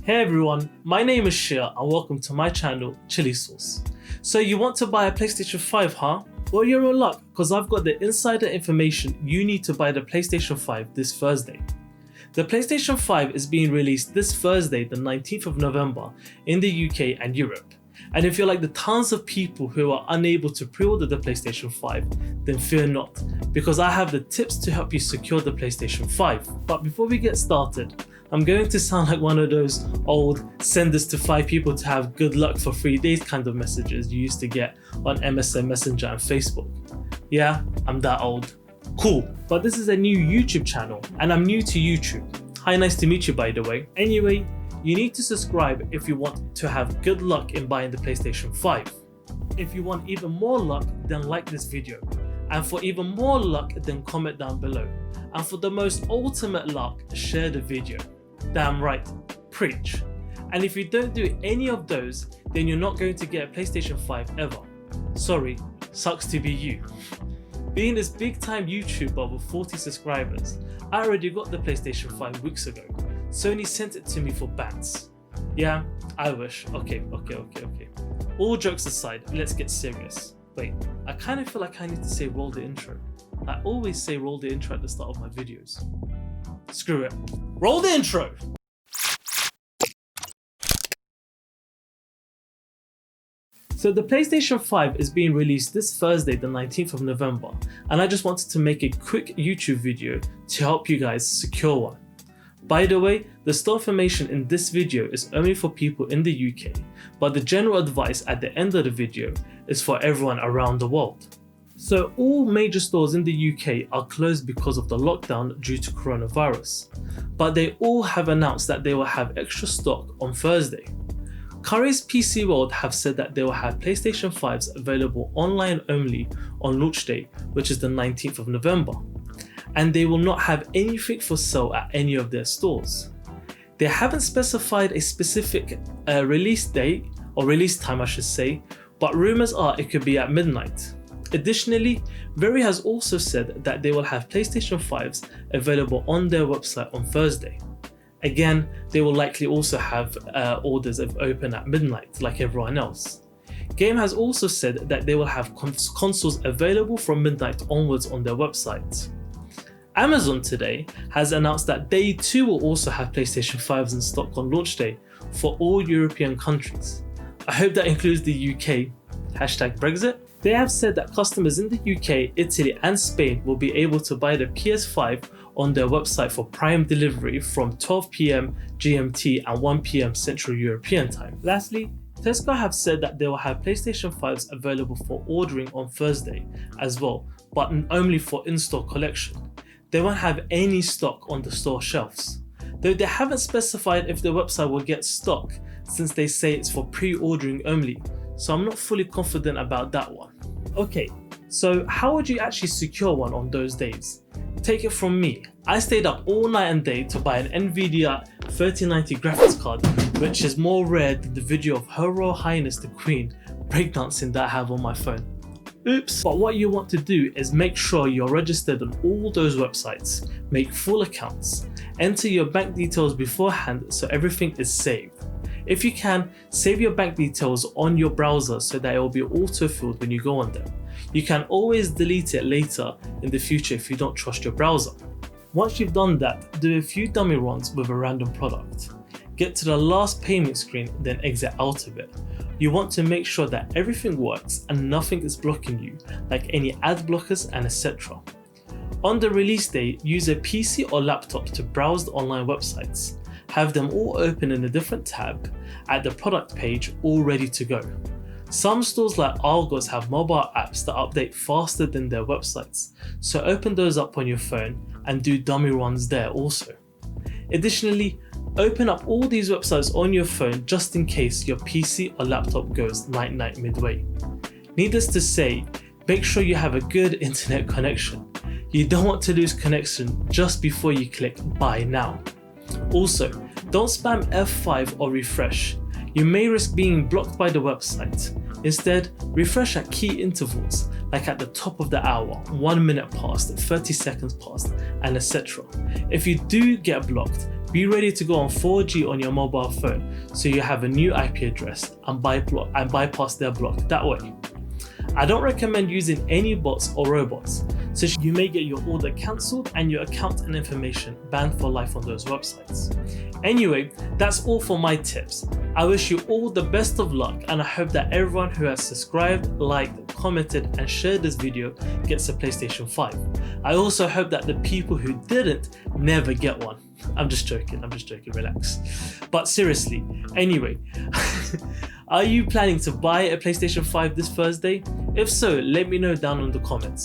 Hey everyone, my name is Shia and welcome to my channel, Chili Sauce. So you want to buy a PlayStation 5, huh? Well, you're in luck because I've got the insider information you need to buy the PlayStation 5 this Thursday. The PlayStation 5 is being released this Thursday, the 19th of November in the UK and Europe. And if you're like the tons of people who are unable to pre-order the PlayStation 5, then fear not, because I have the tips to help you secure the PlayStation 5. But before we get started, I'm going to sound like one of those old send this to 5 people to have good luck for 3 days kind of messages you used to get on MSN Messenger and Facebook. Yeah, I'm that old. Cool, but this is a new YouTube channel and I'm new to YouTube. Hi, nice to meet you by the way. Anyway, you need to subscribe if you want to have good luck in buying the PlayStation 5. If you want even more luck, then like this video. And for even more luck, then comment down below. And for the most ultimate luck, share the video. Damn right, preach. And if you don't do any of those, then you're not going to get a PlayStation 5 ever. Sorry, sucks to be you. Being this big time YouTuber with 40 subscribers, I already got the PlayStation 5 weeks ago. Sony sent it to me for bans. Yeah, I wish. Okay. All jokes aside, let's get serious. Wait, I kind of feel like I need to say roll the intro. I always say roll the intro at the start of my videos. Screw it. Roll the intro! So the PlayStation 5 is being released this Thursday, the 19th of November, and I just wanted to make a quick YouTube video to help you guys secure one. By the way, the store information in this video is only for people in the UK, but the general advice at the end of the video is for everyone around the world. So all major stores in the UK are closed because of the lockdown due to coronavirus, but they all have announced that they will have extra stock on Thursday. Currys PC World have said that they will have PlayStation 5s available online only on launch day, which is the 19th of November. And they will not have anything for sale at any of their stores. They haven't specified a specific release date, or release time I should say, but rumours are it could be at midnight. Additionally, Very has also said that they will have PlayStation 5s available on their website on Thursday. Again, they will likely also have orders open at midnight like everyone else. Game has also said that they will have consoles available from midnight onwards on their website. Amazon today has announced that they too will also have PlayStation 5s in stock on launch day for all European countries. I hope that includes the UK, #Brexit. They have said that customers in the UK, Italy and Spain will be able to buy the PS5 on their website for prime delivery from 12 PM GMT and 1 PM Central European time. Lastly, Tesco have said that they will have PlayStation 5s available for ordering on Thursday as well, but only for in-store collection. They won't have any stock on the store shelves. Though they haven't specified if the website will get stock since they say it's for pre-ordering only, so I'm not fully confident about that one. Okay, so how would you actually secure one on those days? Take it from me, I stayed up all night and day to buy an Nvidia 3090 graphics card, which is more rare than the video of Her Royal Highness the Queen breakdancing that I have on my phone. Oops. But what you want to do is make sure you're registered on all those websites, make full accounts, enter your bank details beforehand so everything is saved. If you can, save your bank details on your browser so that it will be auto-filled when you go on them. You can always delete it later in the future if you don't trust your browser. Once you've done that, do a few dummy runs with a random product. Get to the last payment screen, then exit out of it. You want to make sure that everything works and nothing is blocking you, like any ad blockers and etc. On the release day, use a PC or laptop to browse the online websites. Have them all open in a different tab at the product page, all ready to go. Some stores like Argos have mobile apps that update faster than their websites, so open those up on your phone and do dummy runs there also. Additionally, open up all these websites on your phone just in case your PC or laptop goes night-night midway. Needless to say, make sure you have a good internet connection. You don't want to lose connection just before you click buy now. Also, don't spam F5 or refresh. You may risk being blocked by the website. Instead, refresh at key intervals, like at the top of the hour, 1 minute past, 30 seconds past, and etc. If you do get blocked, be ready to go on 4G on your mobile phone so you have a new IP address and bypass their block that way. I don't recommend using any bots or robots, so you may get your order cancelled and your account and information banned for life on those websites. Anyway, that's all for my tips. I wish you all the best of luck, and I hope that everyone who has subscribed, liked, commented and shared this video gets a PlayStation 5. I also hope that the people who didn't never get one. I'm just joking, relax. But seriously, anyway, are you planning to buy a PlayStation 5 this Thursday? If so, let me know down in the comments.